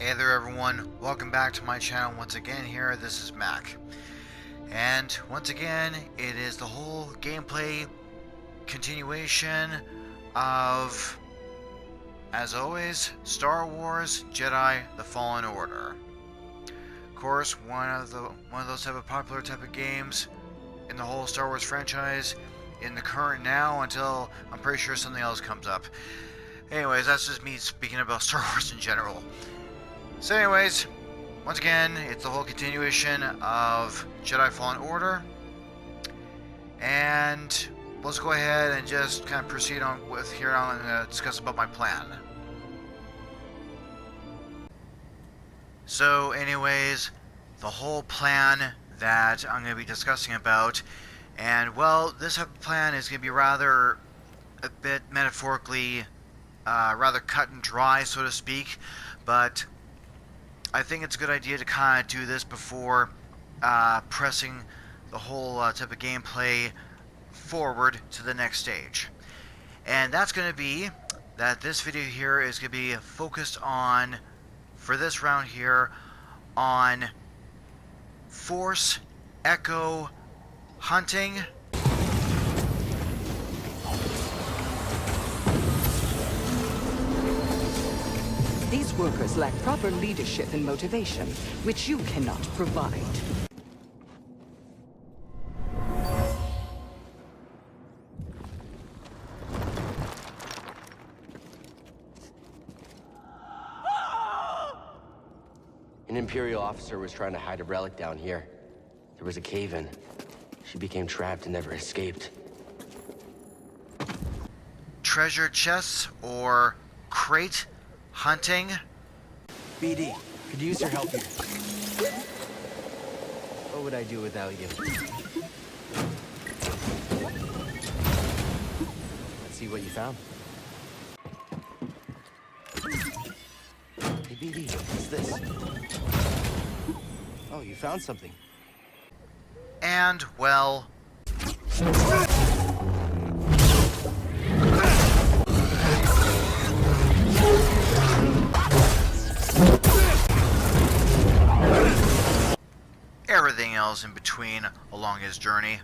Hey there everyone, welcome back to my channel once again here. This is Mac. And once again, it is the whole gameplay continuation of, as always, Star Wars Jedi The Fallen Order. Of course, one of those type of popular type of games in the whole Star Wars franchise in the current now until I'm pretty sure something else comes up. Anyways, that's just me speaking about Star Wars in general. So anyways, once again, it's the whole continuation of Jedi Fallen Order. And let's go ahead and just kind of proceed on with here. I'm going to discuss about my plan. So anyways, the whole plan that I'm going to be discussing about. And well, this type of plan is going to be rather a bit metaphorically rather cut and dry, so to speak. But I think it's a good idea to kind of do this before pressing the whole type of gameplay forward to the next stage. And that's going to be that this video here is going to be focused on, for this round here, on Force Echo hunting. These workers lack proper leadership and motivation, which you cannot provide. An Imperial officer was trying to hide a relic down here. There was a cave-in. She became trapped and never escaped. Treasure chests or crate hunting. BD, could use your help here. What would I do without you? Let's see what you found. Hey BD, what's this? Oh, you found something. And, well, everything else in between along his journey.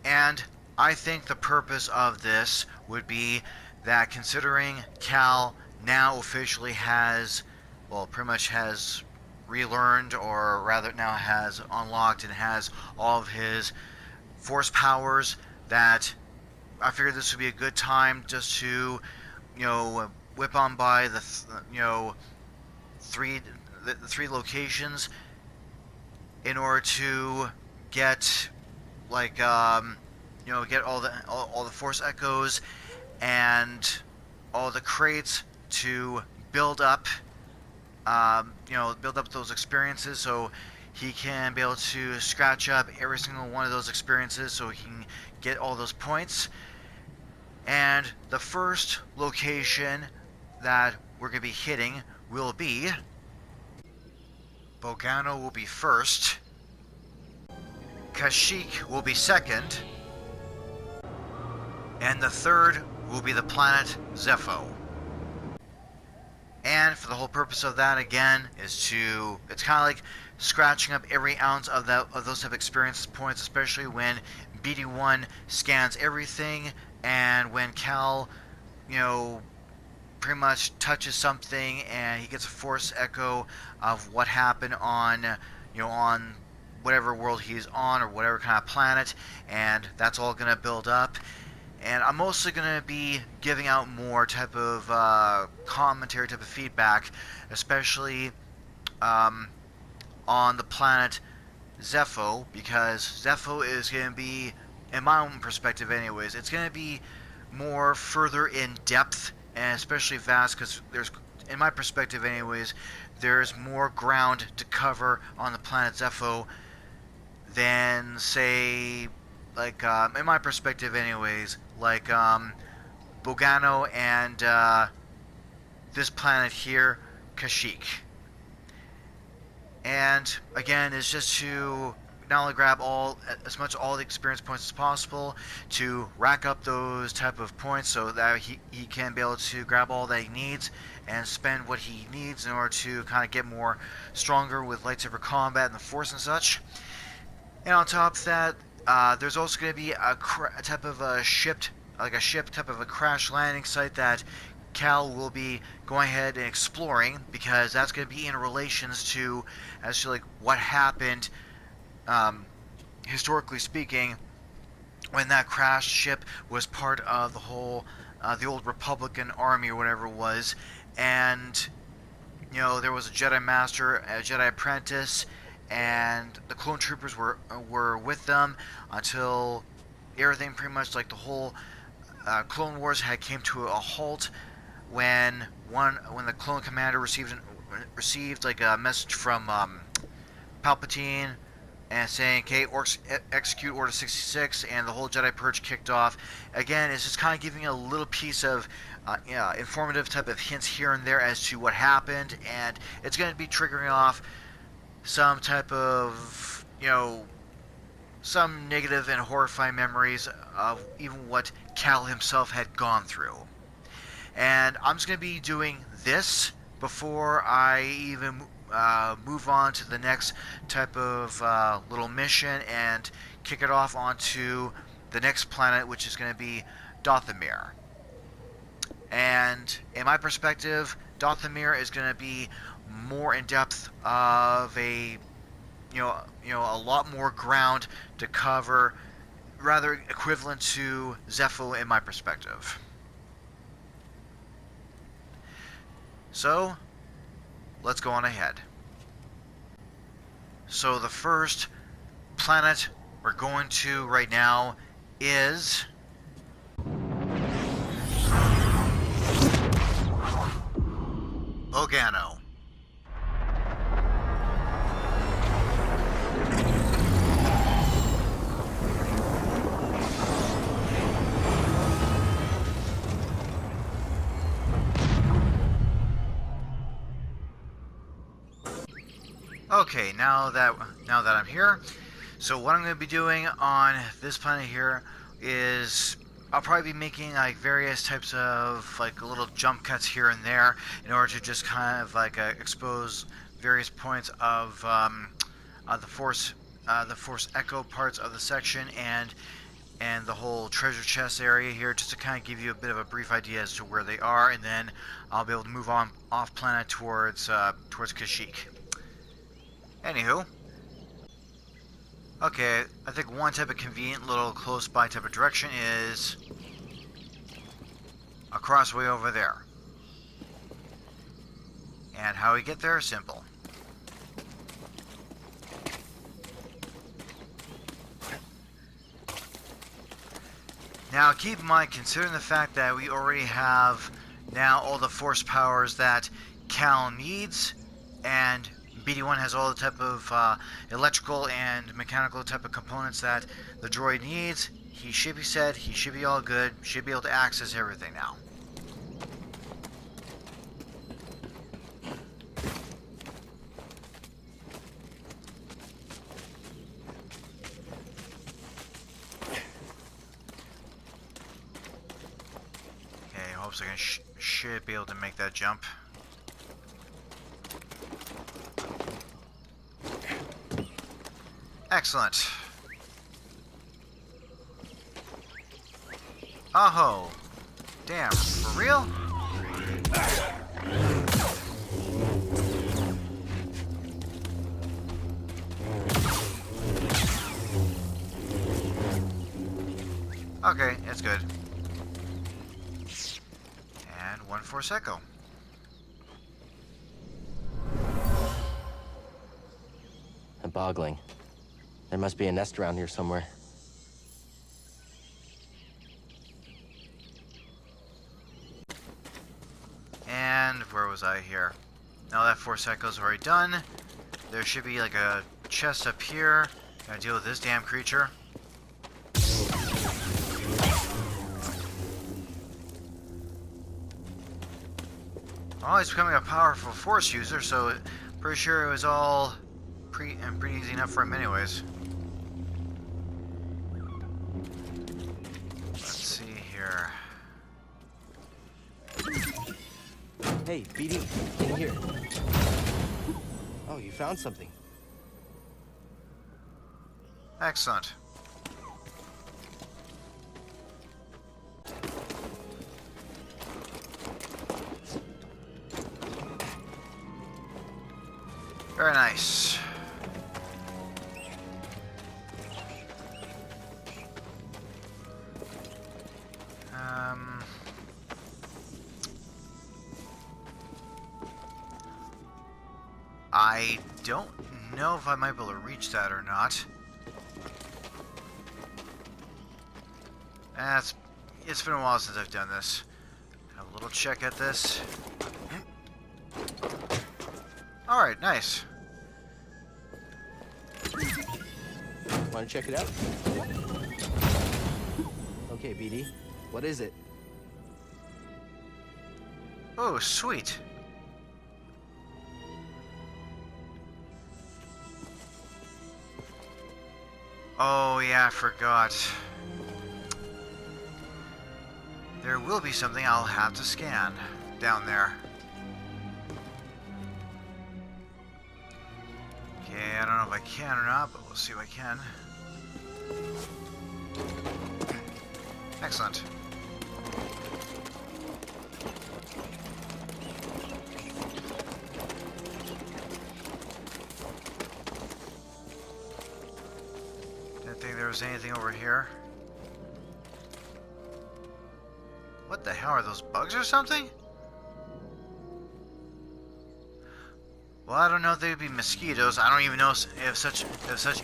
And I think the purpose of this would be that, considering Cal now officially has, well, pretty much has relearned, or rather now has unlocked and has all of his force powers, that I figured this would be a good time just to, whip on by the three locations in order to get get all the force echoes and all the crates to build up those experiences, so he can be able to scratch up every single one of those experiences so he can get all those points. And the first location that we're going to be hitting will be Bogano will be first, Kashyyyk will be second, and the third will be the planet Zeffo. And for the whole purpose of that, again, it's kind of like scratching up every ounce of those type of experience points, especially when BD1 scans everything, and when Cal, pretty much touches something and he gets a force echo of what happened on, on whatever world he's on or whatever kind of planet, and that's all going to build up. And I'm mostly going to be giving out more type of commentary, type of feedback, especially on the planet Zeffo, because Zeffo is going to be, in my own perspective anyways, it's going to be more further in depth and especially vast, because there's, in my perspective anyways, there's more ground to cover on the planet Zeffo than, say, like, in my perspective anyways, like Bogano and this planet here, Kashyyyk. And again, it's just to not only grab all the experience points as possible to rack up those type of points so that he can be able to grab all that he needs and spend what he needs in order to kind of get more stronger with lightsaber combat and the Force and such. And on top of that, there's also going to be a type of a ship type of a crash landing site that Cal will be going ahead and exploring, because that's going to be in relations to as to like what happened, historically speaking, when that crashed ship was part of the old Republican army or whatever it was, and there was a Jedi Master, a Jedi Apprentice, and the clone troopers were with them until everything pretty much like the whole Clone Wars had came to a halt when the clone commander received like a message from Palpatine and saying, "Okay, execute Order 66," and the whole Jedi Purge kicked off. Again, it's just kind of giving a little piece of informative type of hints here and there as to what happened, and it's going to be triggering off some type of some negative and horrifying memories of even what Cal himself had gone through. And I'm just going to be doing this before I even move on to the next type of little mission and kick it off onto the next planet, which is going to be Dathomir. And in my perspective, Dathomir is going to be more in depth of a lot more ground to cover, rather equivalent to Zeffo in my perspective. So, let's go on ahead. So the first planet we're going to right now is Bogano. Okay, now that I'm here, so what I'm going to be doing on this planet here is I'll probably be making like various types of like little jump cuts here and there in order to just kind of like expose various points of the Force Echo parts of the section and the whole treasure chest area here, just to kind of give you a bit of a brief idea as to where they are, and then I'll be able to move on off planet towards Kashyyyk. Anywho, okay, I think one type of convenient little close by type of direction is across way over there. And how we get there is simple. Now keep in mind, considering the fact that we already have now all the force powers that Cal needs, and BD1 has all the type of electrical and mechanical type of components that the droid needs, he should be set, he should be all good, should be able to access everything now. Okay, hopes I should be able to make that jump. Excellent. Oh, damn, for real? Okay, it's good. And one Force Echo. I'm boggling. There must be a nest around here somewhere. And where was I here? Now that Force Echo's already done, there should be like a chest up here. Gotta deal with this damn creature. Well, he's becoming a powerful Force user, so pretty sure it was all pretty easy enough for him anyways. Hey, BD, in here. Oh, you found something. Excellent. Very nice. I don't know if I might be able to reach that or not. It's been a while since I've done this. Have a little check at this. Alright, nice. Want to check it out? Okay, BD. What is it? Oh, sweet. Oh, yeah, I forgot. There will be something I'll have to scan down there. Okay, I don't know if I can or not, but we'll see if I can. Excellent. Didn't think there was anything over here. What the hell, are those bugs or something? Well, I don't know if they'd be mosquitoes. I don't even know if such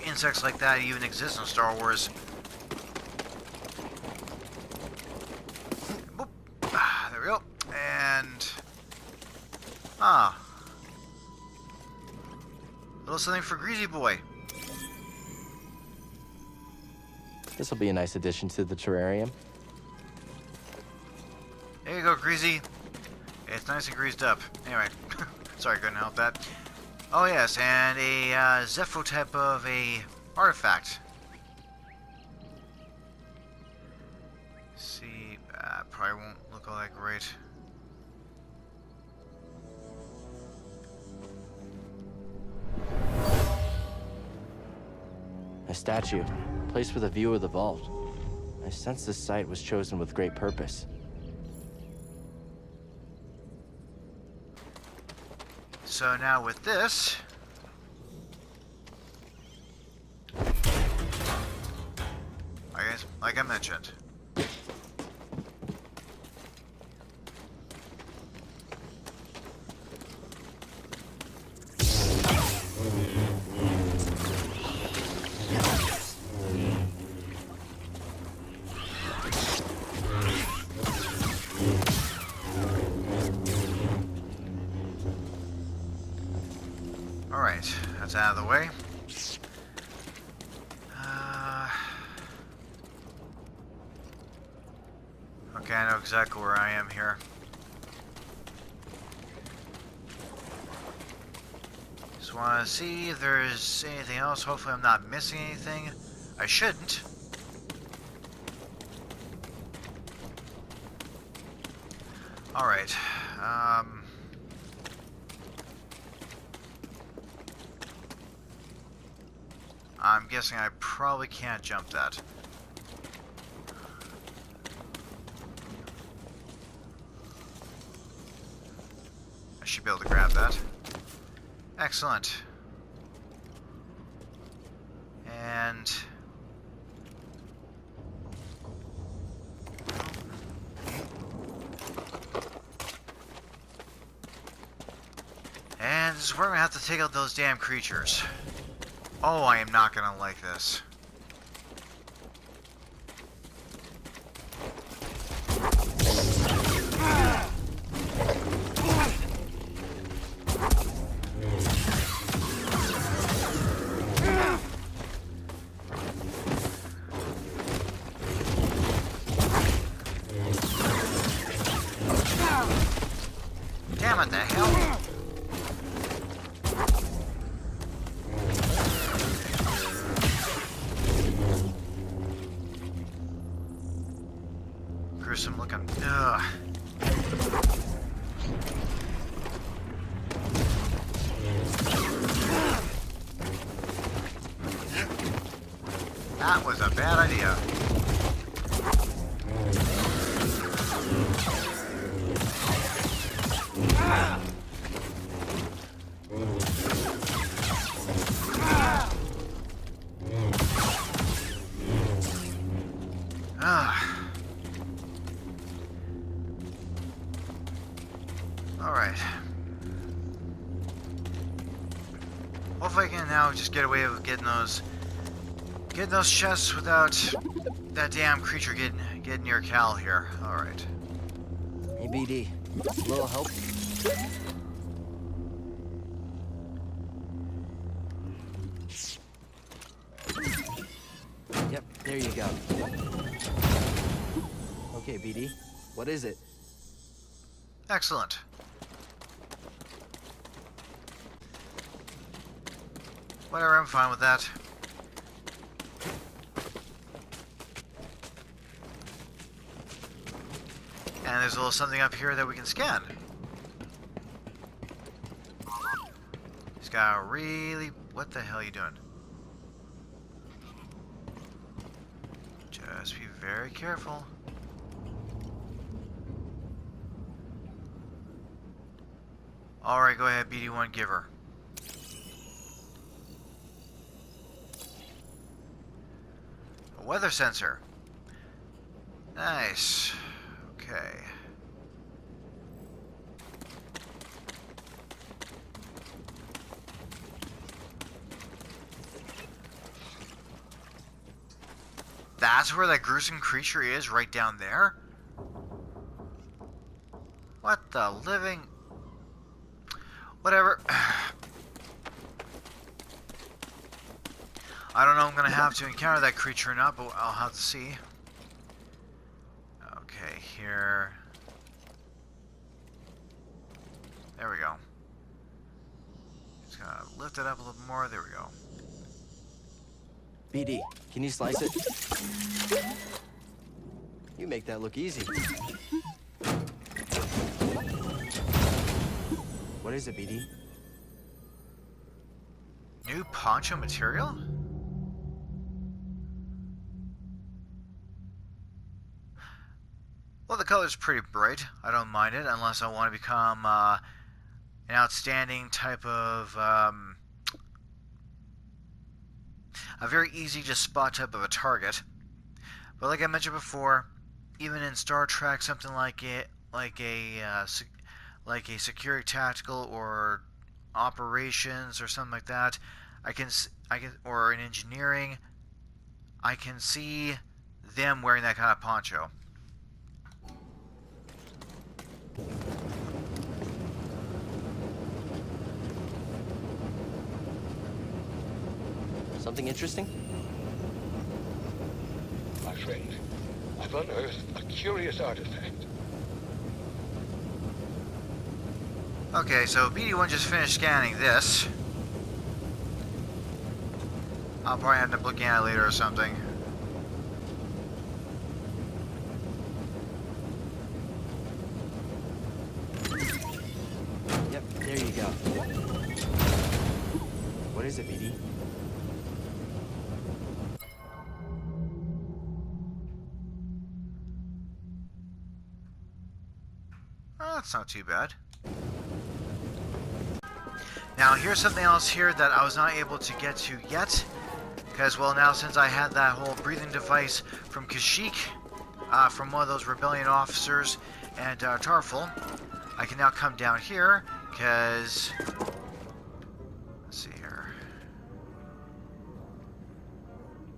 insects like that even exist in Star Wars. Boop. Ah, there we go. And little something for Greasy Boy. This will be a nice addition to the terrarium. There you go, Greasy. It's nice and greased up. Anyway, sorry, couldn't help that. Oh yes, and a Zeffo type of a artifact. See, probably won't look all that great. A statue, placed with a view of the vault. I sense this site was chosen with great purpose. So now with this, like I mentioned, alright, that's out of the way. Okay, I know exactly where I am here. Just want to see if there's anything else. Hopefully I'm not missing anything. I shouldn't. Alright. I'm guessing I probably can't jump that. I should be able to grab that. Excellent. And this is where I'm gonna have to take out those damn creatures. Oh, I am not gonna like this. Damn it, the hell? Gruesome looking. Ugh. That was a bad idea. Alright. Hopefully I can now just get away with getting those chests without that damn creature getting near Cal here. Alright. Hey, BD. A little help? Yep, there you go. Okay, BD. What is it? Excellent. Whatever, I'm fine with that. And there's a little something up here that we can scan. He's got a really... What the hell are you doing? Just be very careful. Alright, go ahead, BD1, give her. A weather sensor. Nice. Okay. That's where that gruesome creature is, right down there? What the living... Whatever. I don't know if I'm going to have to encounter that creature or not, but I'll have to see. Okay, here. There we go. Just gonna lift it up a little more. There we go. BD, can you slice it? You make that look easy. What is it, BD? New poncho material? Well, the color's pretty bright. I don't mind it unless I want to become an outstanding type of a very easy to spot type of a target. But like I mentioned before, even in Star Trek, something like a security tactical or operations or something like that, I can or in engineering, I can see them wearing that kind of poncho. Something interesting? My friend, I've unearthed a curious artifact. Okay, so BD1 just finished scanning this. I'll probably end up looking at it later or something. Yep, there you go. What is it, BD? Oh, that's not too bad. Now, here's something else here that I was not able to get to yet. Because, well, now since I had that whole breathing device from Kashyyyk, from one of those rebellion officers, and Tarful, I can now come down here, because... Let's see here.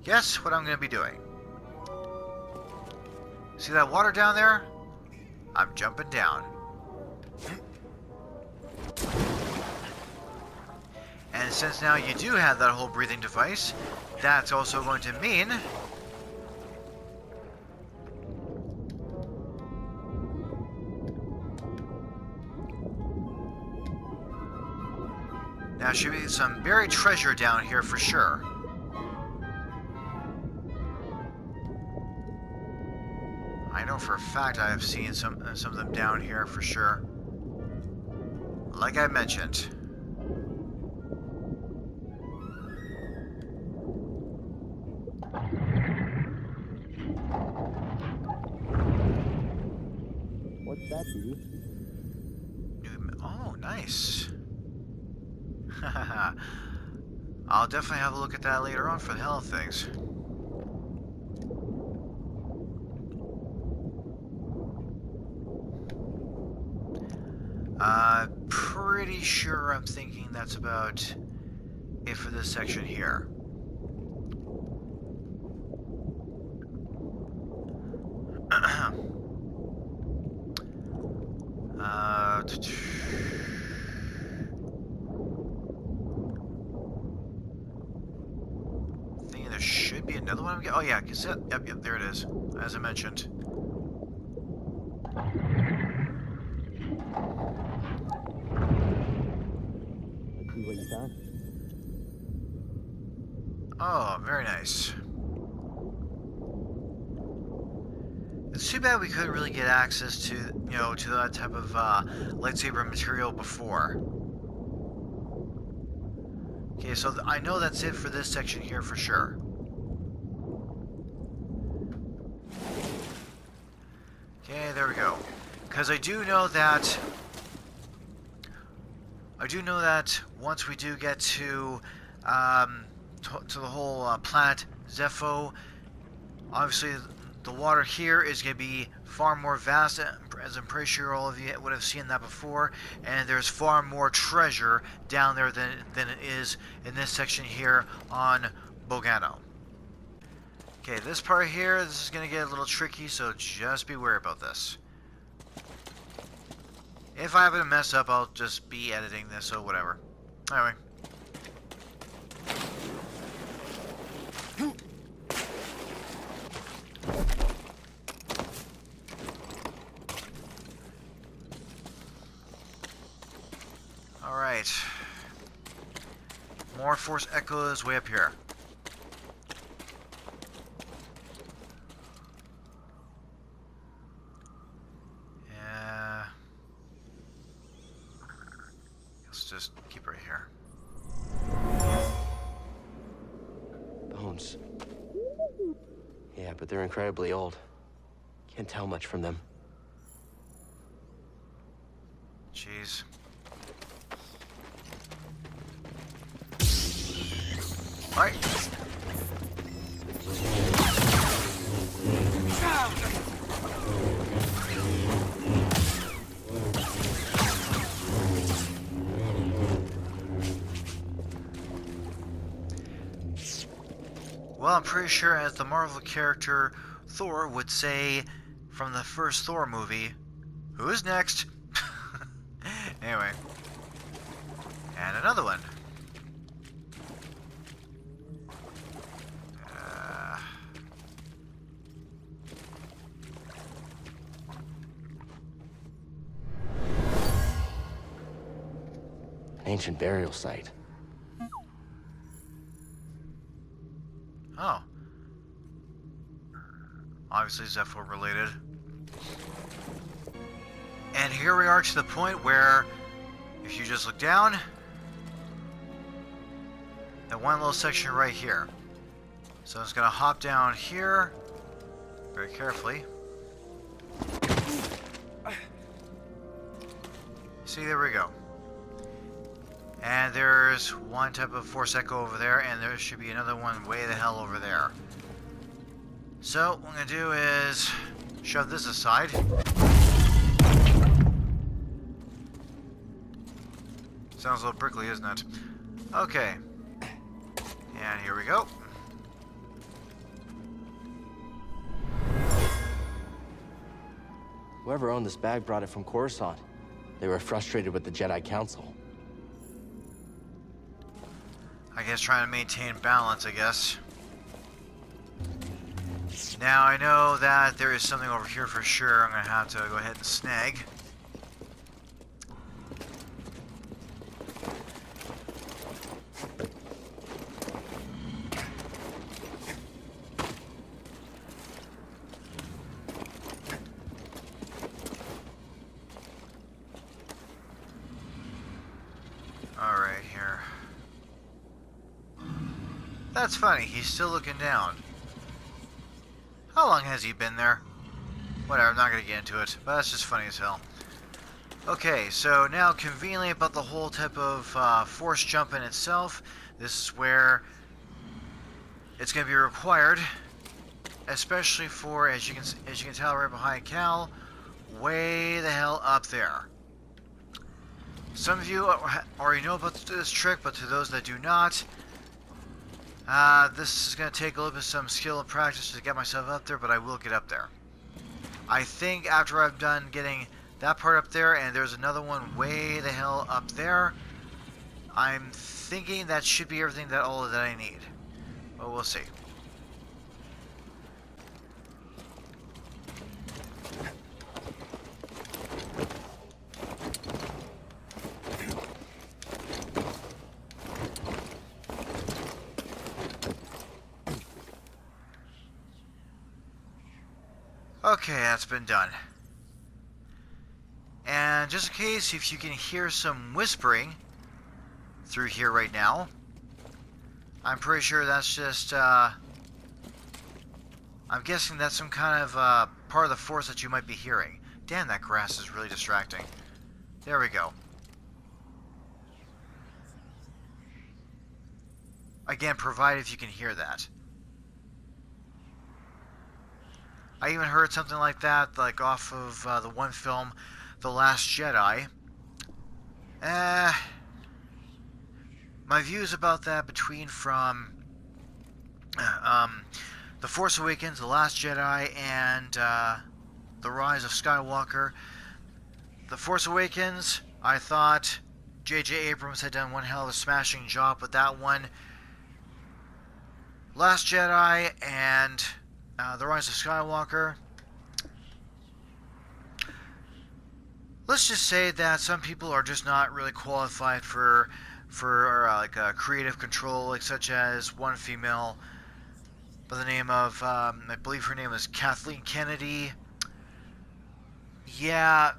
Guess what I'm going to be doing. See that water down there? I'm jumping down. And since now you do have that whole breathing device, that's also going to mean now should be some buried treasure down here for sure. I know for a fact I have seen some of them down here for sure. Like I mentioned. Oh, nice. I'll definitely have a look at that later on for the hell of things. Pretty sure I'm thinking that's about it for this section here. Thinking there should be another one. Oh yeah, cassette. Yep, there it is. As I mentioned. See what you found? Oh, very nice. It's too bad we couldn't really get access to, to that type of lightsaber material before. Okay, so I know that's it for this section here for sure. Okay, there we go. Because I do know that once we do get to the whole planet Zeffo, obviously the water here is going to be far more vast, as I'm pretty sure all of you would have seen that before, and there's far more treasure down there than it is in this section here on Bogano. Okay, this part here, this is going to get a little tricky, so just be wary about this. If I happen to mess up, I'll just be editing this, so whatever. Anyway. Alright. More force echoes way up here. Yeah. Let's just keep right here. Bones. Yeah, but they're incredibly old. Can't tell much from them. Jeez. Alright. Well, I'm pretty sure, as the Marvel character Thor would say from the first Thor movie, who's next? Anyway. And another one. An ancient burial site. Oh. Obviously Zeffo related. And here we are to the point where, if you just look down, that one little section right here. So I'm just gonna hop down here, very carefully. See, there we go. And there's one type of force echo over there, and there should be another one way the hell over there. So, what I'm gonna do is shove this aside. Sounds a little prickly, isn't it? Okay. And here we go. Whoever owned this bag brought it from Coruscant. They were frustrated with the Jedi Council. I guess trying to maintain balance, I guess. Now, I know that there is something over here for sure I'm going to have to go ahead and snag. Alright, here. That's funny, he's still looking down. How long has he been there? Whatever, I'm not going to get into it, but that's just funny as hell. Okay, so now conveniently about the whole type of force jump in itself, this is where it's going to be required, especially for, as you can tell right behind Cal, way the hell up there. Some of you already know about this trick, but to those that do not, this is going to take a little bit of some skill and practice to get myself up there, but I will get up there. I think after I've done getting that part up there, and there's another one way the hell up there, I'm thinking that should be everything all that I need. But we'll see. Okay, that's been done. And just in case, if you can hear some whispering through here right now, I'm pretty sure that's just, I'm guessing that's some kind of part of the force that you might be hearing. Damn, that grass is really distracting. There we go. Again, provided if you can hear that. I even heard something like that, like off of the one film, The Last Jedi. My views about that from The Force Awakens, The Last Jedi, and The Rise of Skywalker. The Force Awakens, I thought J.J. Abrams had done one hell of a smashing job with that one. Last Jedi and The Rise of Skywalker. Let's just say that some people are just not really qualified for creative control, like such as one female by the name of I believe her name was Kathleen Kennedy. Yeah,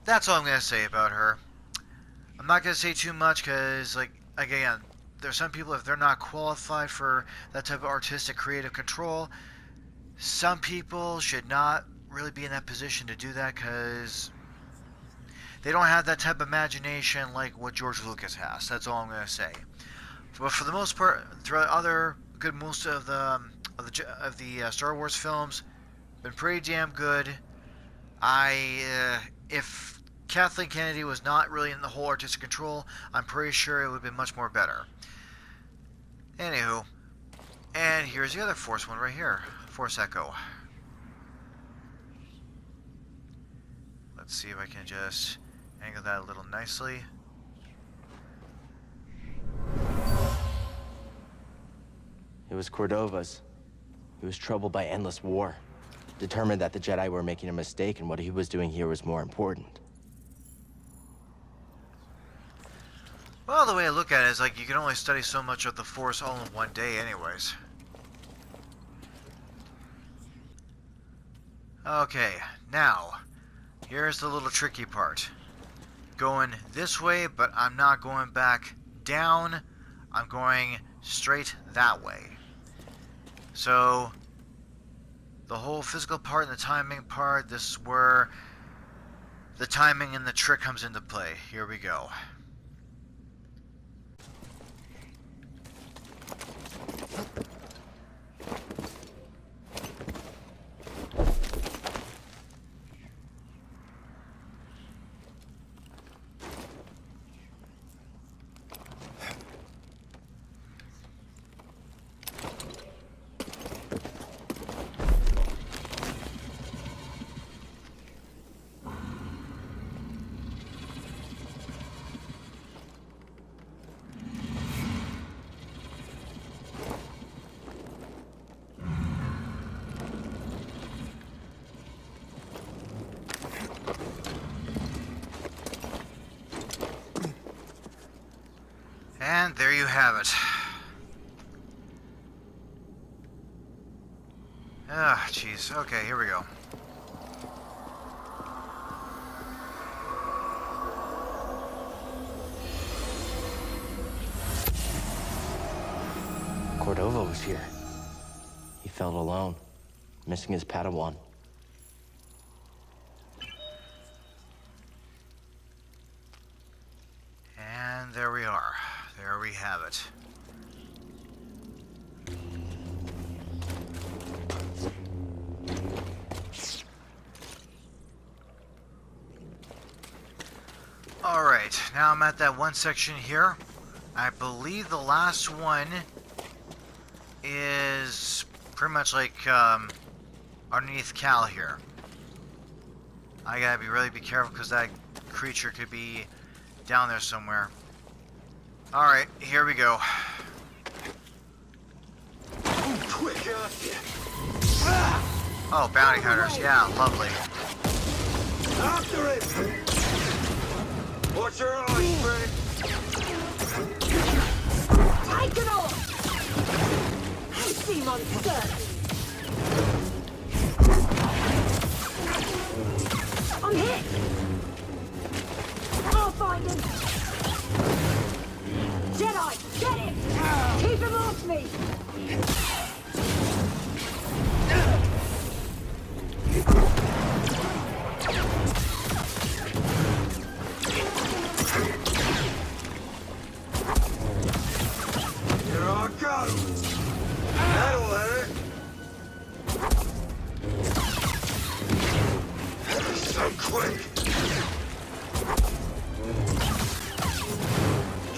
that's all I'm gonna say about her. I'm not gonna say too much because, like, again, there's some people, if they're not qualified for that type of artistic creative control, some people should not really be in that position to do that because they don't have that type of imagination like what George Lucas has. That's all I'm going to say. But for the most part, throughout most of the Star Wars films, been pretty damn good. If Kathleen Kennedy was not really in the whole artistic control, I'm pretty sure it would have been much more better. Anywho, and here's the other Force one right here, Force Echo. Let's see if I can just angle that a little nicely. It was Cordova's. He was troubled by endless war, determined that the Jedi were making a mistake and what he was doing here was more important. Well, the way I look at it is like you can only study so much of the Force all in one day anyways. Okay, now, here's the little tricky part. Going this way, but I'm not going back down. I'm going straight that way. So, the whole physical part and the timing part, this is where the timing and the trick comes into play. Here we go. And there you have it. Ah, jeez. Okay, here we go. Cordova was here. He felt alone. Missing his Padawan. And there we are. There we have it. Alright, now I'm at that one section here. I believe the last one is pretty much like underneath Cal here. I gotta really be careful because that creature could be down there somewhere. Alright, here we go. Quicker! Oh, bounty hunters. Yeah, lovely. After it! Watch your eyes, friend! Take it off! You seem uncertain. I'm hit! I'll find him! Jedi, get him! Keep him off me! Here I go! That'll hurt! So quick!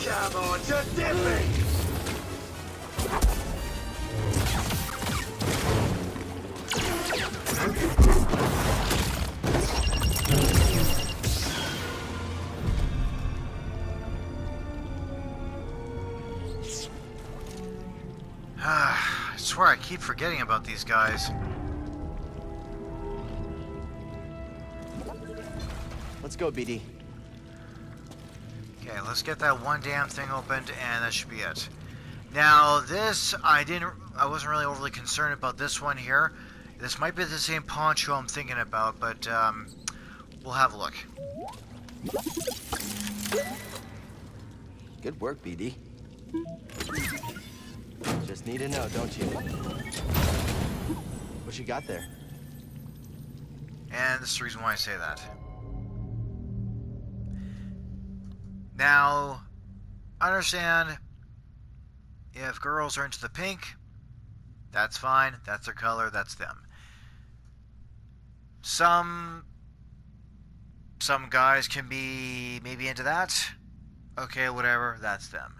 Come on, just dip me! I swear I keep forgetting about these guys. Let's go, BD. Okay, let's get that one damn thing opened, and that should be it. Now, this, I wasn't really overly concerned about this one here. This might be the same poncho I'm thinking about, but, we'll have a look. Good work, BD. Just need to know, don't you? What you got there? And this is the reason why I say that. Now, I understand if girls are into the pink, that's fine. That's their color. That's them. Some guys can be maybe into that. Okay, whatever. That's them.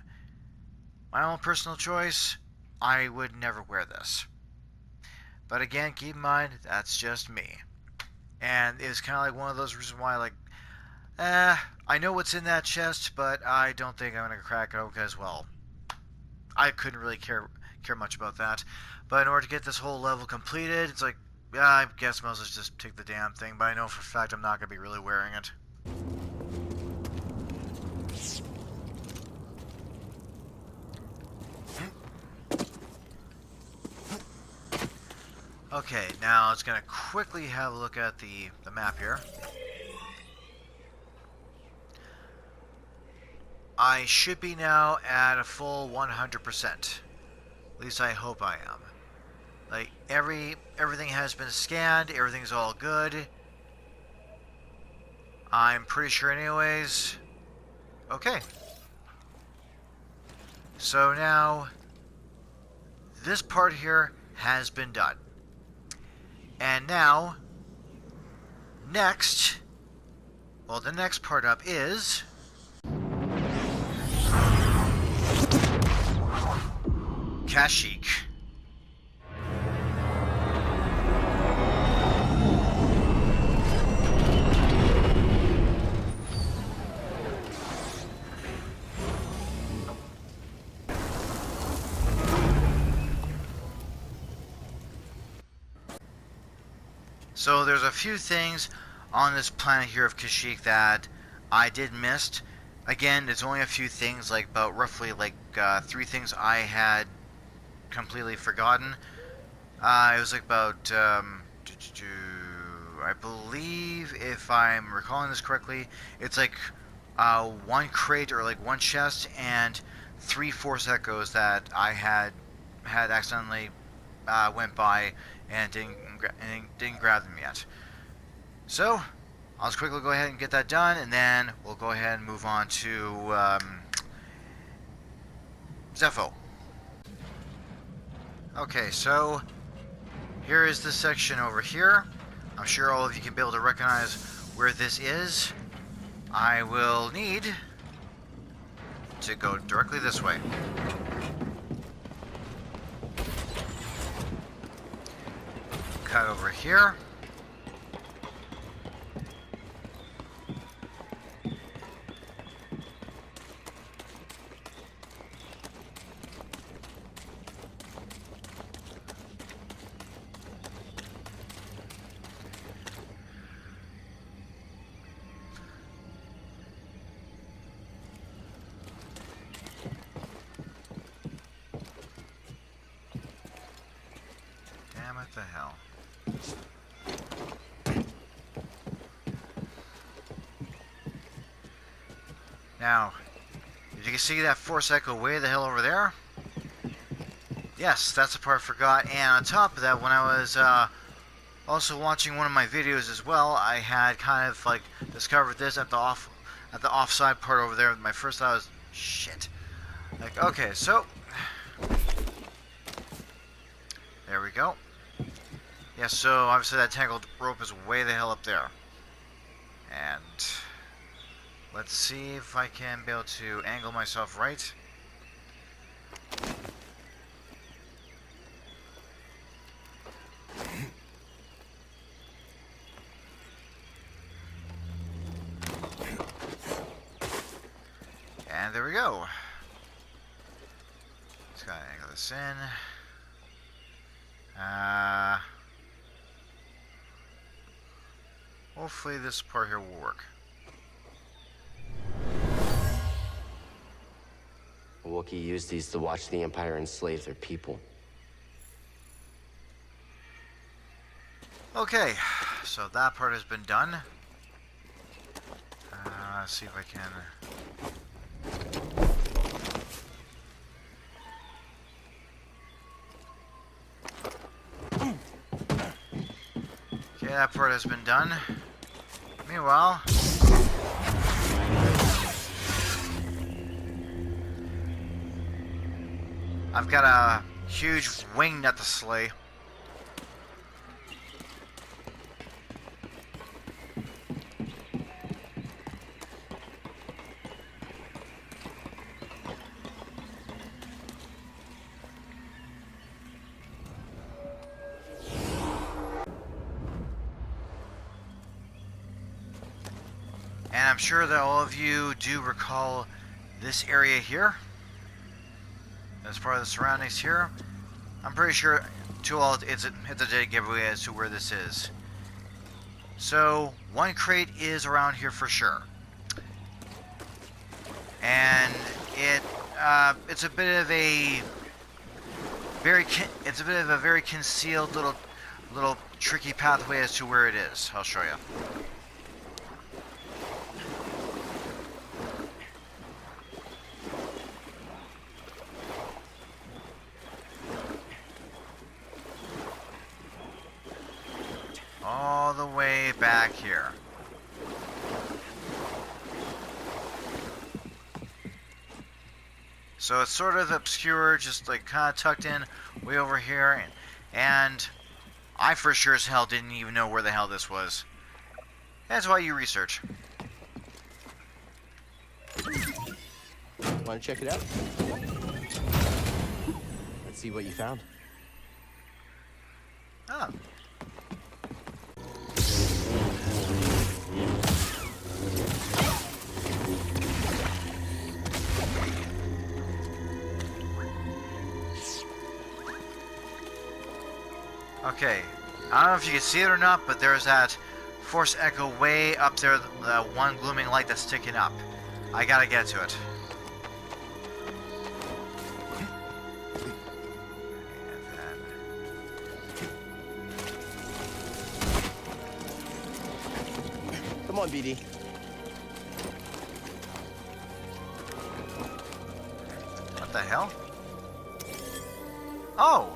My own personal choice, I would never wear this. But again, keep in mind, that's just me. And it's kind of like one of those reasons why, like, I know what's in that chest, but I don't think I'm going to crack it open because, well, I couldn't really care much about that. But in order to get this whole level completed, it's like, yeah, I guess I might as well just take the damn thing. But I know for a fact I'm not going to be really wearing it. Okay, now it's going to quickly have a look at the map here. I should be now at a full 100%. At least I hope I am. Like, everything has been scanned, everything's all good. I'm pretty sure anyways. Okay. So now, this part here has been done. And now, next, well, the next part up is Kashyyyk. So there's a few things on this planet here of Kashyyyk that I did miss. Again, it's only a few things, like about roughly like 3 things I had completely forgotten. It was like about, I believe, if I'm recalling this correctly, it's like 1 crate or like 1 chest and 3 Force Echoes that I had accidentally went by and didn't grab them yet. So I'll just quickly go ahead and get that done, and then we'll go ahead and move on to Zeffo. Okay, so here is the section over here. I'm sure all of you can be able to recognize where this is. I will need to go directly this way. Cut over here. Damn, what the hell. Now, if you can see that force echo way the hell over there, yes, that's the part I forgot. And on top of that, when I was also watching one of my videos as well, I had kind of like discovered this at the offside part over there. My first thought was, shit. Like, okay, so there we go. Yeah, so obviously that tangled rope is way the hell up there. And let's see if I can be able to angle myself right. And there we go. Just gotta angle this in. Hopefully this part here will work. A Wookiee used these to watch the Empire enslave their people. Okay, so that part has been done. Let's see if I can. Okay, that part has been done. Meanwhile, I've got a huge wing nut to slay. And I'm sure that all of you do recall this area here. As part of the surroundings here. I'm pretty sure to all it's a dead giveaway as to where this is. So one crate is around here for sure. And it's a bit of a very concealed little tricky pathway as to where it is. I'll show you. All the way back here. So it's sort of obscure, just like kind of tucked in way over here, and I for sure as hell didn't even know where the hell this was. That's why you research. Want to check it out? Let's see what you found. Oh. Okay, I don't know if you can see it or not, but there's that force echo way up there, the one glooming light that's sticking up. I gotta get to it. Come on, BD. What the hell? Oh!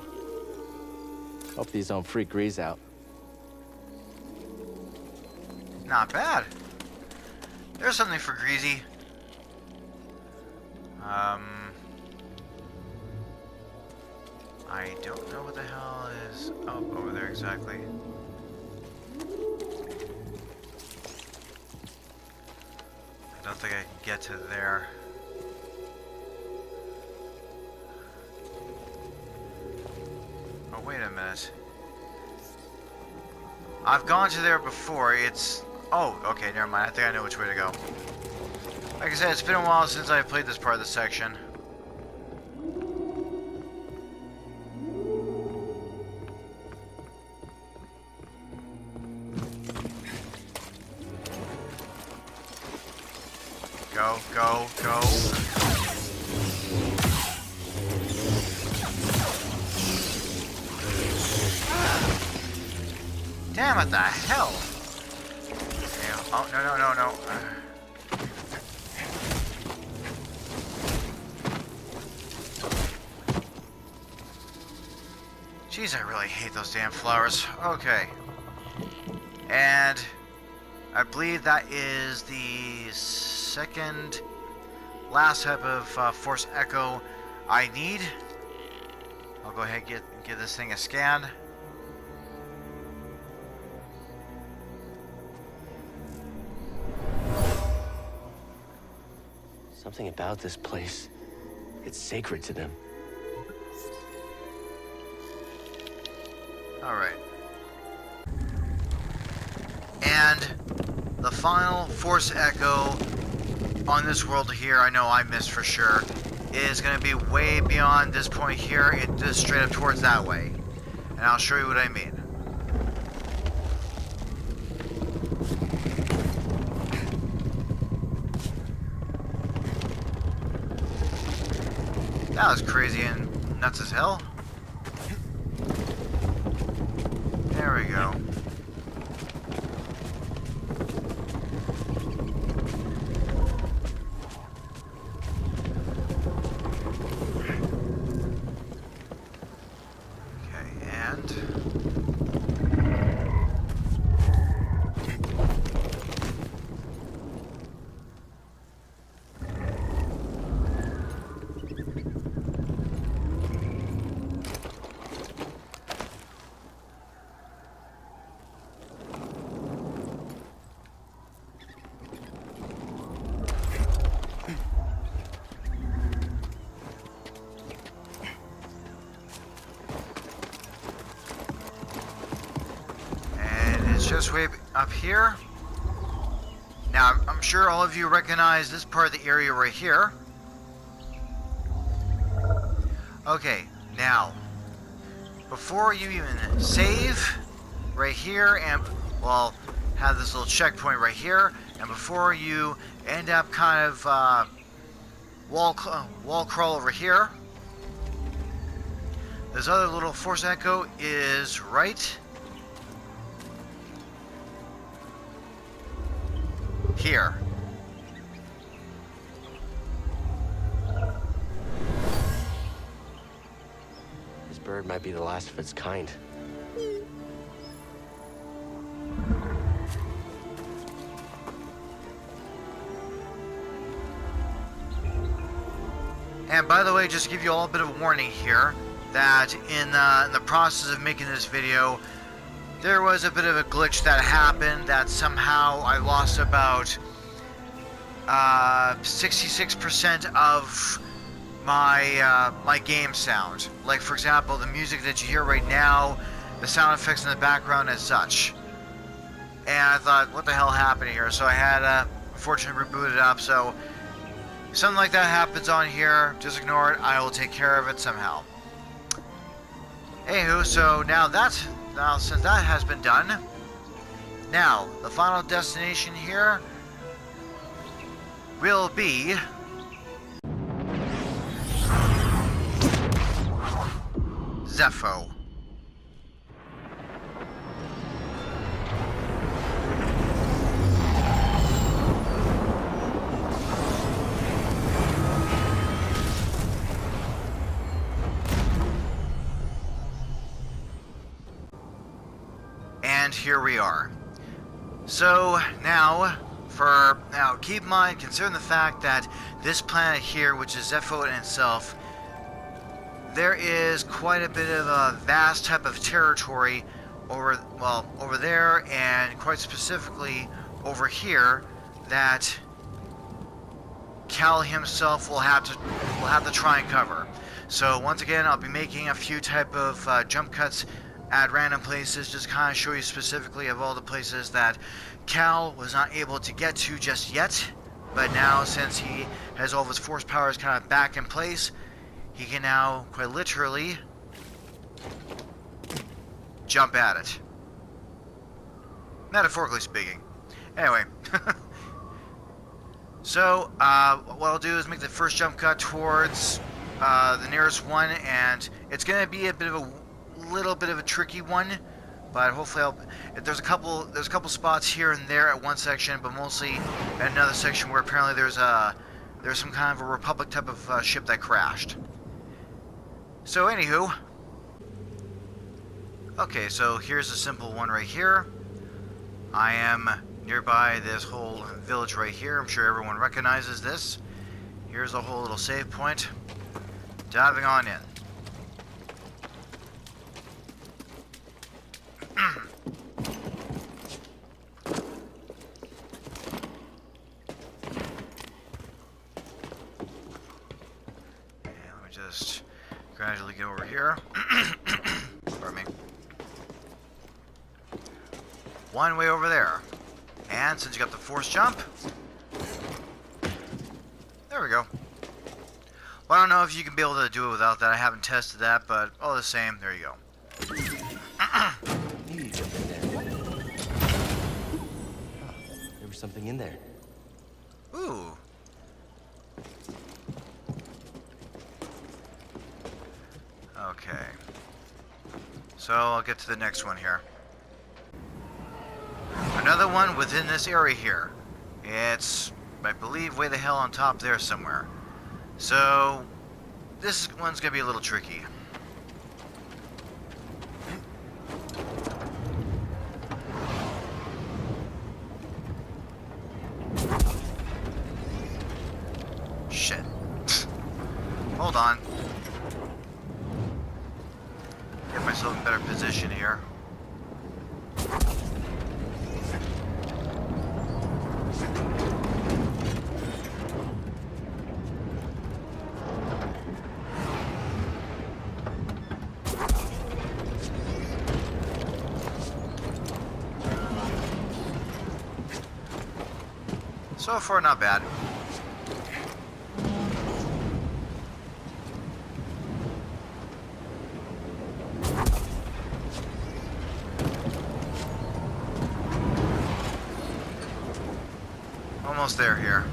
Hope these don't freak Grease out. Not bad. There's something for Greasy. I don't know what the hell is up over there exactly. I don't think I can get to there. Oh, wait a minute. I've gone to there before. It's... Oh, okay, never mind. I think I know which way to go. Like I said, it's been a while since I've played this part of the section. Go, go, go. Damn, what the hell? Yeah. Oh, no, no, no, no. Jeez, I really hate those damn flowers. Okay. And I believe that is the second last type of Force Echo I need. I'll go ahead and give this thing a scan. Something about this place. It's sacred to them. Alright. And the final Force Echo on this world here, I know I missed for sure, is going to be way beyond this point here and just straight up towards that way. And I'll show you what I mean. That was crazy and nuts as hell. There we go. Okay, and... just way up here. Now, I'm sure all of you recognize this part of the area right here. Okay, now, before you even save right here and, well, have this little checkpoint right here, and before you end up kind of wall crawl over here, this other little Force Echo is right here. This bird might be the last of its kind. And by the way, just to give you all a bit of a warning here, that in the process of making this video, there was a bit of a glitch that happened that somehow I lost about 66% of my my game sound. Like, for example, the music that you hear right now, the sound effects in the background and such. And I thought, what the hell happened here? So I had unfortunately rebooted it up. So if something like that happens on here, just ignore it. I will take care of it somehow. Anywho, so now since that has been done, now the final destination here will be Zeffo. And here we are. So now, keep in mind, considering the fact that this planet here, which is Zeffo in itself, there is quite a bit of a vast type of territory over there, and quite specifically over here, that Cal himself will have to try and cover. So once again, I'll be making a few type of jump cuts at random places, just kind of show you specifically of all the places that Cal was not able to get to just yet. But now, since he has all of his force powers kind of back in place, he can now quite literally jump at it. Metaphorically speaking. Anyway. So, what I'll do is make the first jump cut towards the nearest one, and it's going to be a little bit of a tricky one, but hopefully there's a couple spots here and there at one section, but mostly at another section where apparently there's some kind of a Republic type of ship that crashed. So anywho, okay, so here's a simple one right here. I am nearby this whole village right here. I'm sure everyone recognizes this. Here's a whole little save point. Diving on in. Let me just gradually get over here. Pardon me. One way over there. And since you got the force jump, there we go. Well, I don't know if you can be able to do it without that. I haven't tested that, but all the same, there you go. You jumped in there. There was something in there. Ooh. Okay. So I'll get to the next one here. Another one within this area here. It's, I believe, way the hell on top there somewhere. So, this one's gonna be a little tricky. Shit. Hold on. Get myself in better position here. So far, not bad. Almost there here.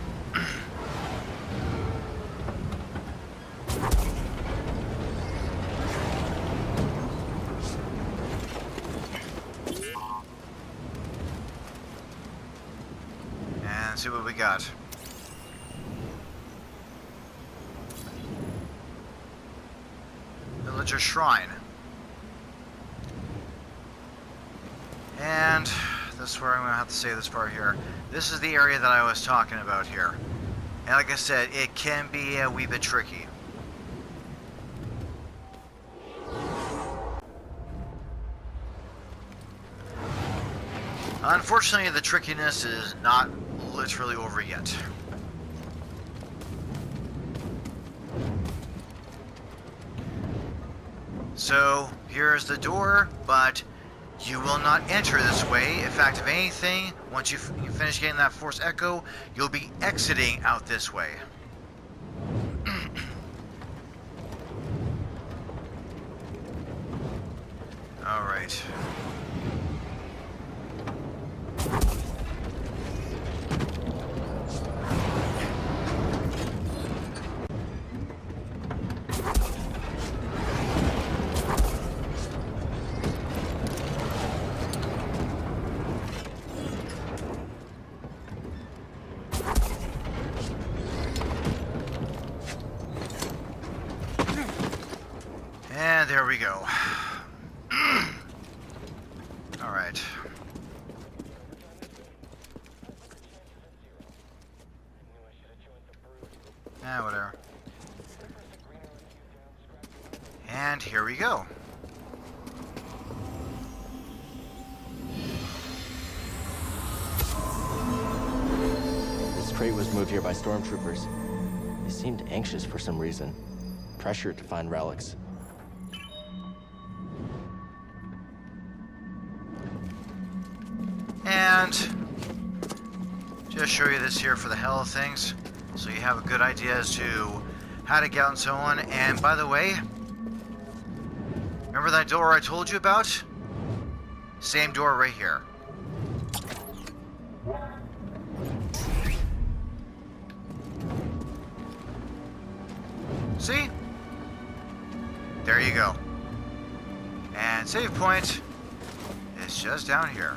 See what we got. Villager Shrine. And this is where I'm going to have to say this part here. This is the area that I was talking about here. And like I said, it can be a wee bit tricky. Unfortunately, the trickiness is not literally over yet. So, here's the door, but you will not enter this way. In fact, if anything, once you finish getting that Force Echo, you'll be exiting out this way. Alright. And there we go. Alright. Whatever. And here we go. This crate was moved here by stormtroopers. They seemed anxious for some reason, pressured to find relics. And just show you this here for the hell of things, so you have a good idea as to how to get out and so on. And by the way, remember that door I told you about? Same door right here. See? There you go. And save point is just down here.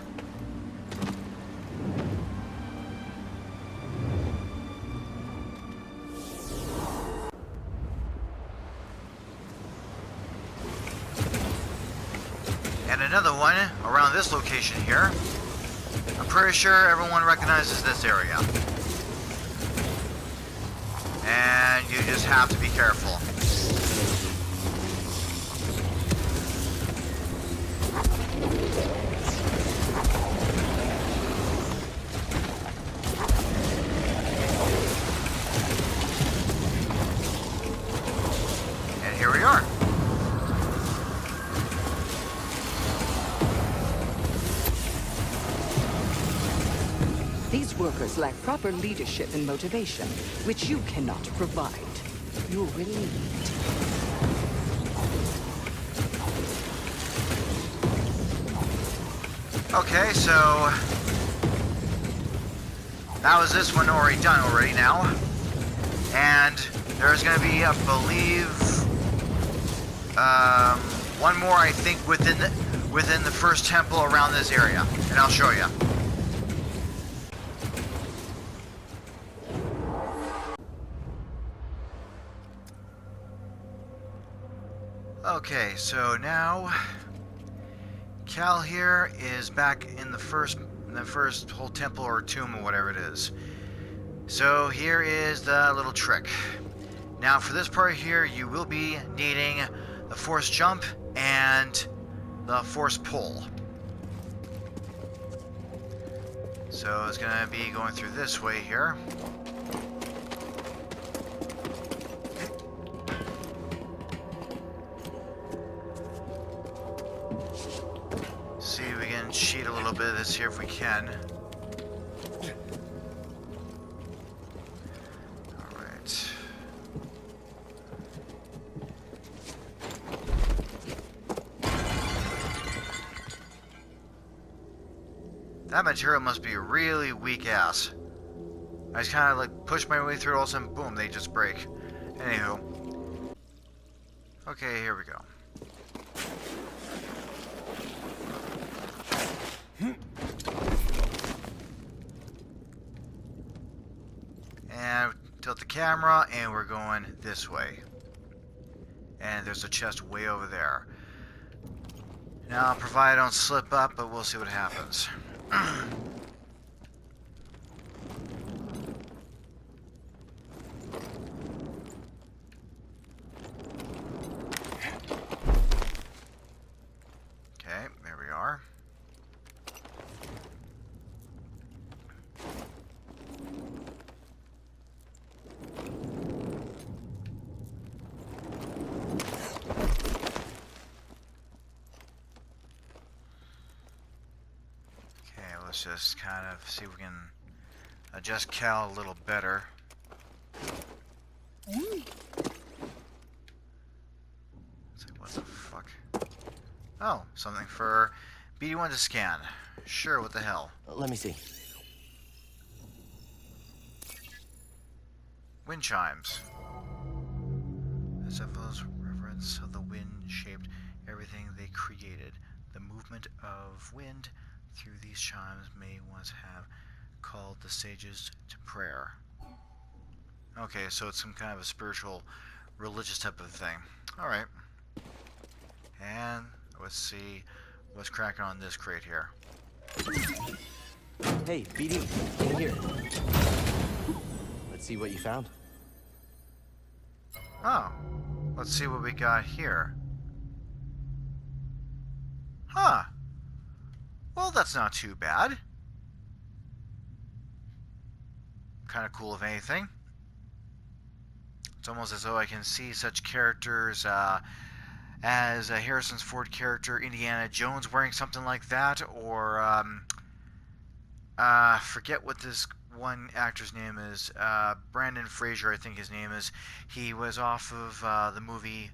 And another one around this location here. I'm pretty sure everyone recognizes this area. And you just have to be careful. And here we are. These workers lack proper leadership and motivation, which you cannot provide. You're relieved. Okay, so that was this one already done already now. And there's going to be, I believe, one more, I think, within the first temple around this area. And I'll show you. Okay, so now Cal here is back in the first whole temple or tomb or whatever it is. So here is the little trick. Now for this part here, you will be needing the force jump and the force pull. So it's gonna be going through this way here. See if we can cheat a little bit of this here if we can. Alright. That material must be really weak ass. I just kind of like push my way through, all of a sudden, boom, they just break. Anywho. Okay, here we go. And tilt the camera, and we're going this way. And there's a chest way over there. Now, provided I don't slip up, but we'll see what happens. Okay, there we are. Let's just kind of see if we can adjust Cal a little better. It's like, what the fuck? Oh, something for BD1 to scan. Sure, what the hell? Let me see. Wind chimes. Zeffo's reverence of the wind shaped everything they created. The movement of wind through these chimes may once have called the sages to prayer. Okay, so it's some kind of a spiritual, religious type of thing. Alright. And let's see what's cracking on this crate here. Hey, BD, in here. Let's see what you found. Oh, let's see what we got here. Huh. Well, that's not too bad. Kind of cool, if anything. It's almost as though I can see such characters as Harrison's Ford character Indiana Jones wearing something like that, or forget what this one actor's name is. Brandon Fraser, I think his name is. He was off of the movie,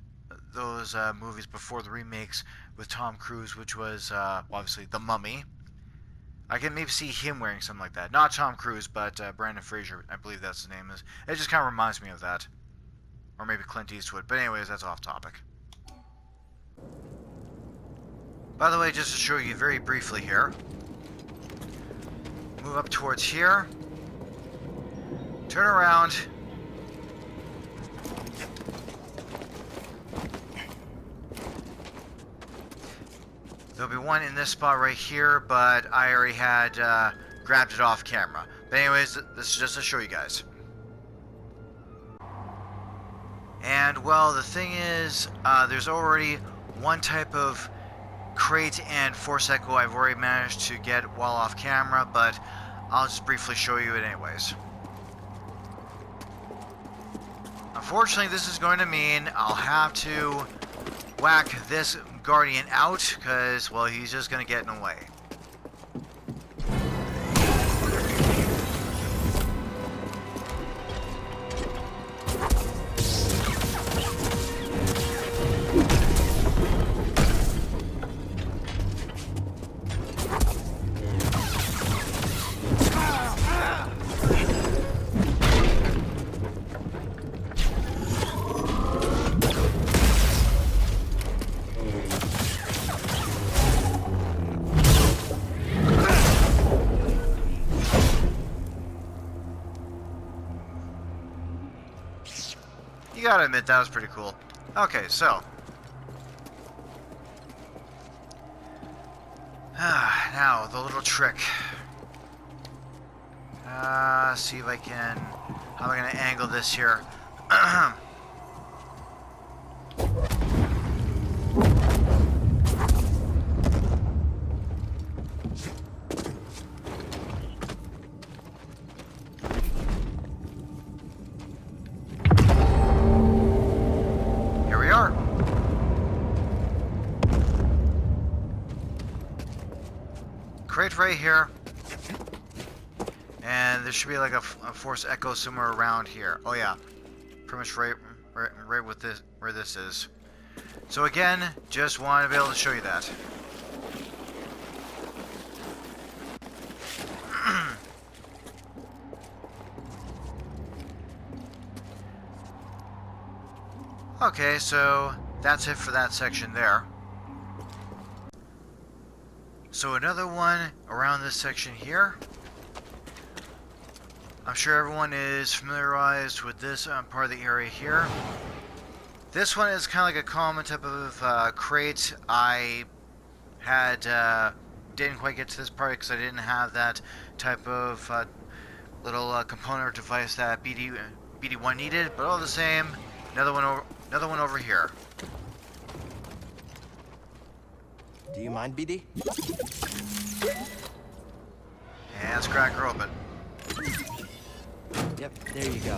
those movies before the remakes with Tom Cruise, which was obviously The Mummy. I can maybe see him wearing something like that. Not Tom Cruise, but Brandon Fraser, I believe that's his name is. It just kind of reminds me of that. Or maybe Clint Eastwood. But anyways, that's off topic. By the way, just to show you very briefly here. Move up towards here. Turn around. There'll be one in this spot right here, but I already had grabbed it off camera. But anyways, this is just to show you guys. And, well, the thing is, there's already one type of crate and force echo I've already managed to get while off camera, but I'll just briefly show you it anyways. Unfortunately, this is going to mean I'll have to whack this Guardian out, because, well, he's just going to get in the way. You gotta admit, that was pretty cool. Okay, so. Now, the little trick. See if I can... How am I gonna angle this here? Crate right here, and there should be like a force echo somewhere around here. Oh yeah, pretty much right with this where this is. So again, just wanted to be able to show you that. Okay, so that's it for that section there. So another one around this section here. I'm sure everyone is familiarized with this part of the area here. This one is kind of like a common type of crate. I had didn't quite get to this part because I didn't have that type of little component or device that BD1 needed. But all the same, another one over here. Do you mind, BD? And let's crack her open. Yep, there you go.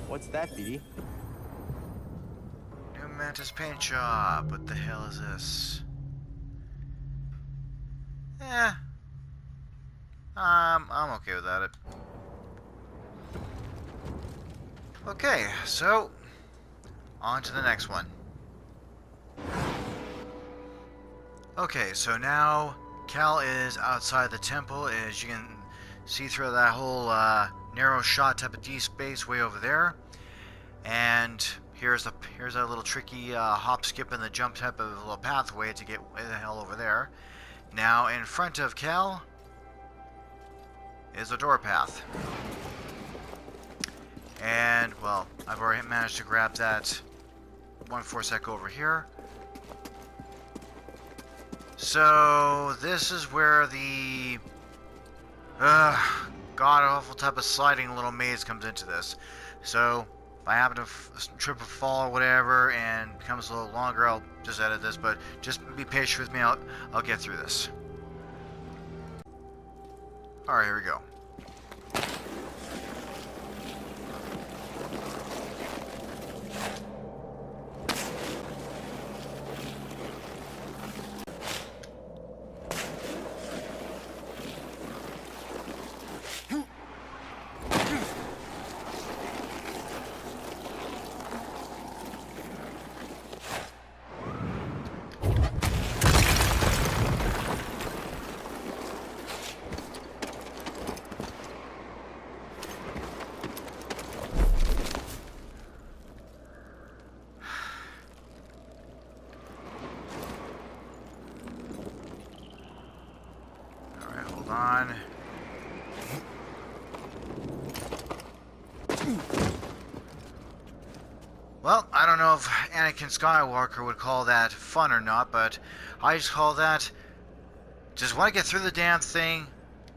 What's that, BD? New Mantis paint job. What the hell is this? I'm okay with that. Okay, so on to the next one. Okay, so now Cal is outside the temple, as you can see through that whole narrow shot type of D space way over there. And here's a little tricky hop, skip, and the jump type of little pathway to get way the hell over there. Now in front of Cal is a door path. And, well, I've already managed to grab that one force echo over here. So this is where the god awful type of sliding little maze comes into this. So if I happen to trip or fall or whatever and becomes a little longer, I'll just edit this. But just be patient with me. I'll get through this. All right, here we go. On. Well, I don't know if Anakin Skywalker would call that fun or not, but I just call that just want to get through the damn thing,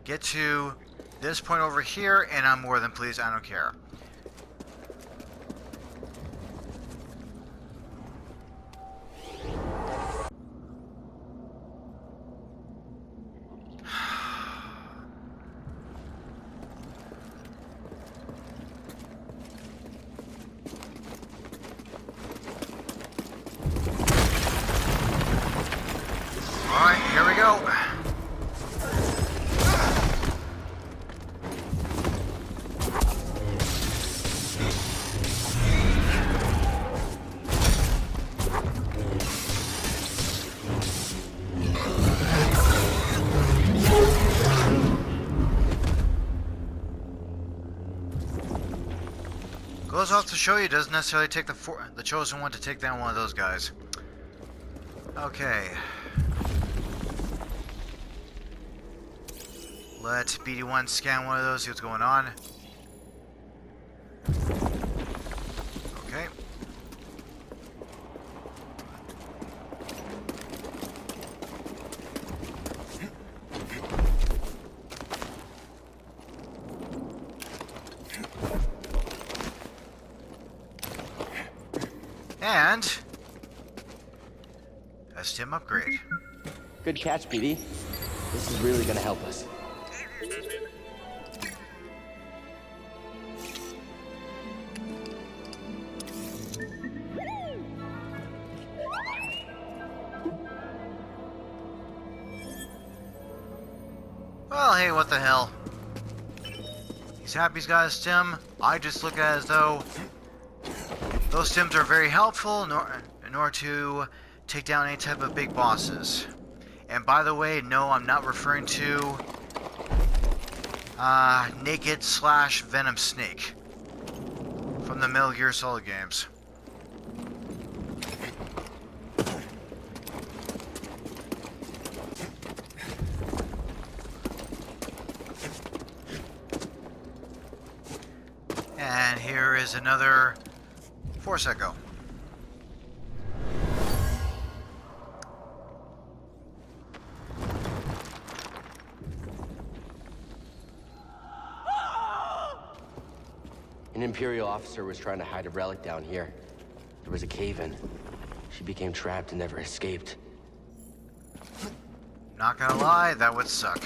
get to this point over here, and I'm more than pleased. I don't care. Alright, here we go. Goes off to show you, it doesn't necessarily take the chosen one to take down one of those guys. Okay. Let BD1 scan one of those, see what's going on. Okay. And a stim upgrade. Good catch, BD. This is really gonna help us. Well, hey, what the hell? He's happy he's got a stim. I just look at it as though those stims are very helpful in order to take down any type of big bosses. And by the way, no, I'm not referring to Naked / Venom Snake from the Metal Gear Solid games. And here is another Force Echo. An Imperial officer was trying to hide a relic down here. There was a cave-in. She became trapped and never escaped. Not gonna lie, that would suck.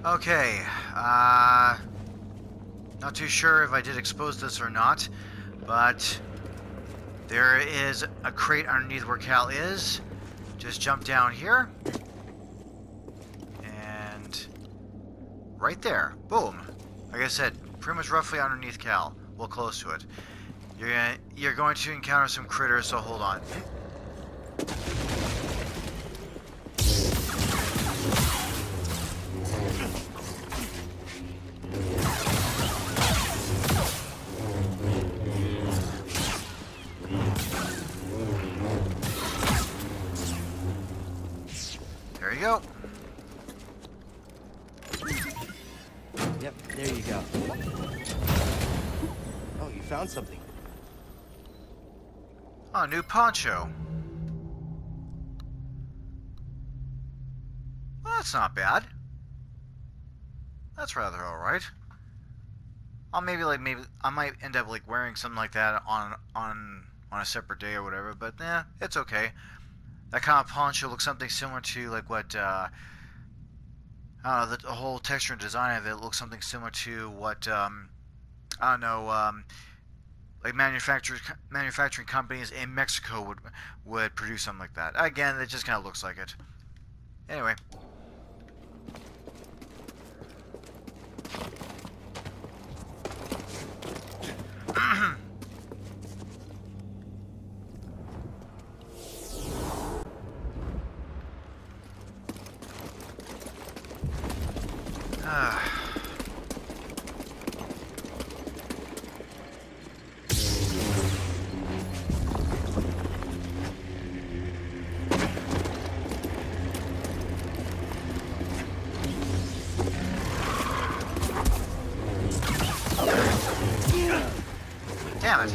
Okay, not too sure if I did expose this or not, but there is a crate underneath where Cal is. Just jump down here. And right there, boom. Like I said, pretty much roughly underneath Cal, well close to it. You're going to encounter some critters, so hold on. There you go. Yep, there you go. Oh, Oh, you found something. Oh, new poncho. Well, that's not bad. That's rather alright. Maybe I might end up like wearing something like that on a separate day or whatever, but it's okay. That kind of poncho looks something similar to like what I don't know, the whole texture and design of it looks something similar to what I don't know, like manufacturing companies in Mexico would produce something like that. Again, it just kind of looks like it. Anyway. Damn it.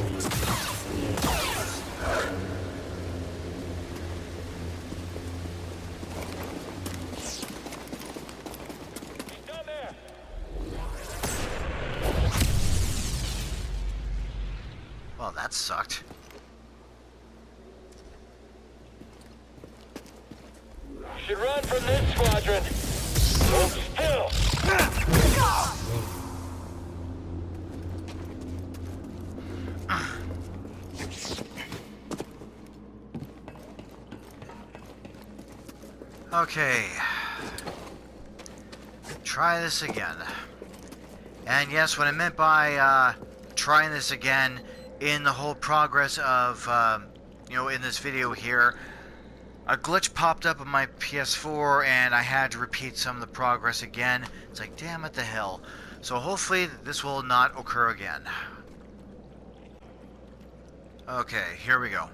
Down there. Well, that sucked. Should run from this squadron. Hold still. Okay. Try this again. And yes, what I meant by trying this again in the whole progress of, in this video here, a glitch popped up on my PS4 and I had to repeat some of the progress again. It's like, damn it, the hell. So hopefully this will not occur again. Okay, here we go.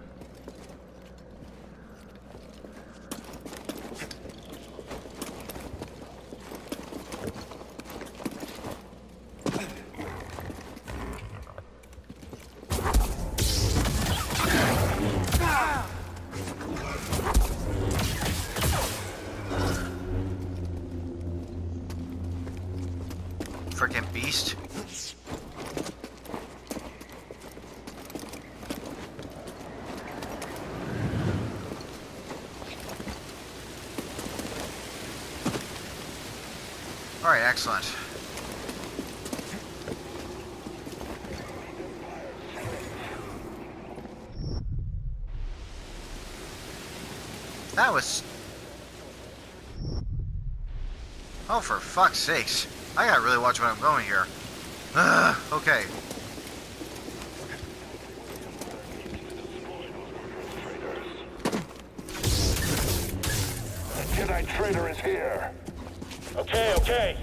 Frickin' beast. Alright, excellent. That was... Oh, for fuck's sakes. I gotta really watch where I'm going here. Okay. The Jedi traitor is here. Okay.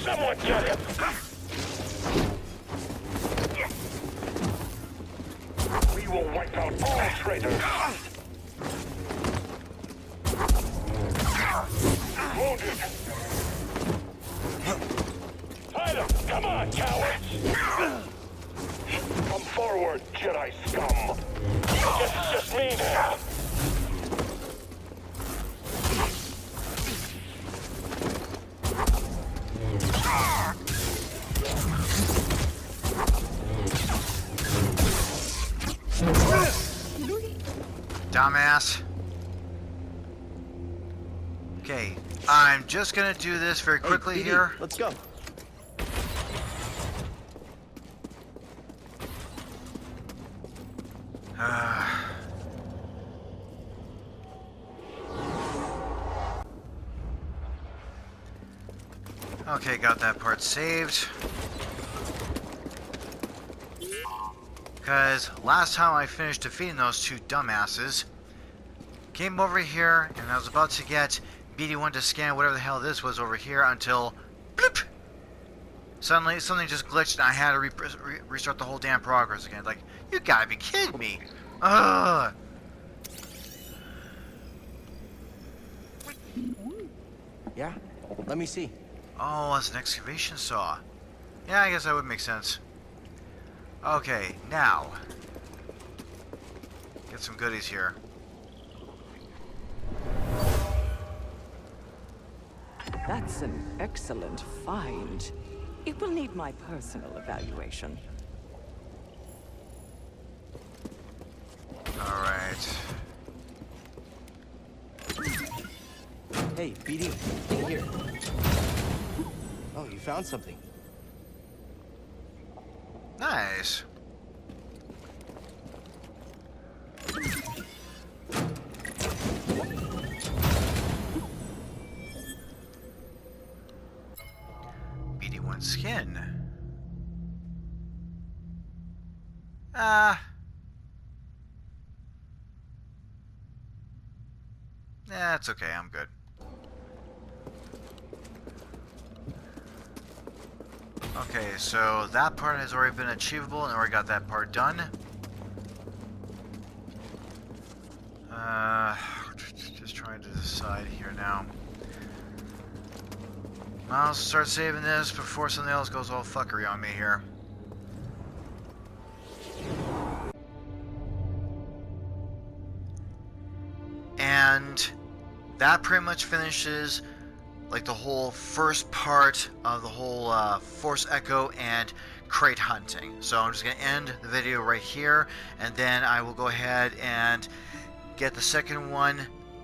Someone get him. We will wipe out all traitors. Wounded. Hide him! Come on, cowards! Come forward, Jedi scum! Guess it's just me now. Dumbass. Okay, I'm just gonna do this very quickly Hey, PD, here. let's go. Okay, got that part saved. Because last time I finished defeating those two dumbasses, came over here and I was about to get BD1 to scan whatever the hell this was over here until bloop! Suddenly something just glitched and I had to restart the whole damn progress again. Like, you gotta be kidding me! Ugh! Yeah? Let me see. Oh, it's an excavation saw. Yeah, I guess that would make sense. Okay, now. Get some goodies here. That's an excellent find. It will need my personal evaluation. Alright. Hey, BD, in here. Oh, you found something. Nice. BD1 skin. That's okay, I'm good. Okay, so that part has already been achievable and already got that part done. Just trying to decide here now. I'll start saving this before something else goes all fuckery on me here. And that pretty much finishes like the whole first part of the whole Force Echo and crate hunting. So I'm just going to end the video right here, and then I will go ahead and get the second one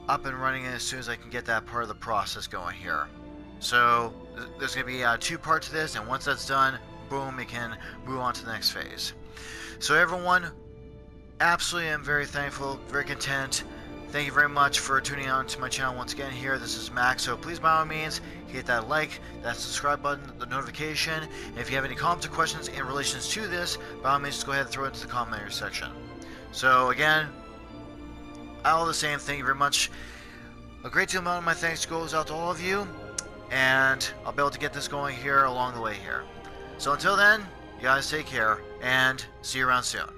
up and running as soon as I can get that part of the process going here. So there's going to be 2 parts to this, and once that's done, boom, we can move on to the next phase. So everyone, absolutely am very thankful, very content. Thank you very much for tuning on to my channel once again here. This is Max, so please by all means hit that like, that subscribe button, the notification. And if you have any comments or questions in relation to this, by all means just go ahead and throw it into the comment section. So again, all the same, thank you very much. A great deal of my thanks goes out to all of you, and I'll be able to get this going here along the way here. So until then, you guys take care, and see you around soon.